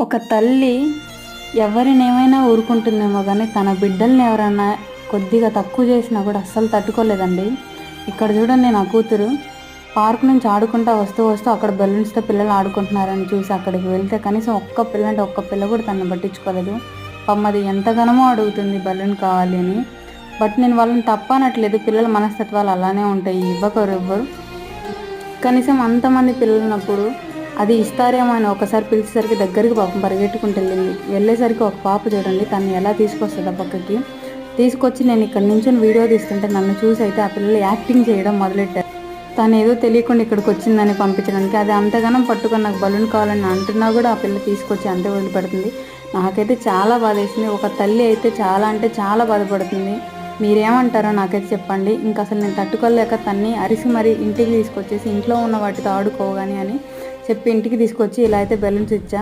ఒక తల్లి ఎవరినేమైనా ఊరుకుంటుందేమో కానీ తన బిడ్డల్ని ఎవరన్నా కొద్దిగా తక్కువ చేసినా కూడా అస్సలు తట్టుకోలేదండి. ఇక్కడ చూడండి, నా కూతురు పార్క్ నుంచి ఆడుకుంటా వస్తూ వస్తూ అక్కడ బెలూన్స్తో పిల్లలు ఆడుకుంటున్నారని చూసి అక్కడికి వెళ్తే కనీసం ఒక్క పిల్ల అంటే ఒక్క పిల్ల కూడా తనని పట్టించుకోలేదు. పాపం అది ఎంతగానో అడుగుతుంది బలూన్ కావాలి అని. బట్ నేను వాళ్ళని తప్పనట్లేదు, పిల్లల మనస్తత్వాలు అలానే ఉంటాయి, ఇవ్వకరు ఎవ్వరు. కనీసం అంతమంది పిల్లలున్నప్పుడు అది ఇస్తారేమో అని ఒకసారి పిలిచేసరికి దగ్గరికి పాపం పరిగెట్టుకుంటూ వెళ్ళింది. వెళ్ళేసరికి ఒక పాప చూడండి తను ఎలా తీసుకొస్తుందో పక్కకి తీసుకొచ్చి, నేను ఇక్కడ నుంచొని వీడియో తీస్తుంటే నన్ను చూసి అయితే ఆ పిల్లలు యాక్టింగ్ చేయడం మొదలెట్టారు. తను ఏదో తెలియకుండా ఇక్కడికి వచ్చిందని పంపించడానికి. అది అంతగానం పట్టుకొని నాకు బలూన్ కావాలని అంటున్నా కూడా ఆ పిల్ల తీసుకొచ్చి అంతే వదిలిపెడుతుంది. నాకైతే చాలా బాధేసింది. ఒక తల్లి అయితే చాలా అంటే చాలా బాధపడుతుంది. మీరేమంటారో నాకైతే చెప్పండి. ఇంకా అసలు నేను తట్టుకోలేక తన్ని అరిసి మరీ ఇంటికి తీసుకొచ్చేసి ఇంట్లో ఉన్న వాటితో ఆడుకోగాని అని చెప్పి ఇంటికి తీసుకొచ్చి ఇలా అయితే బెలూన్స్ ఇచ్చా.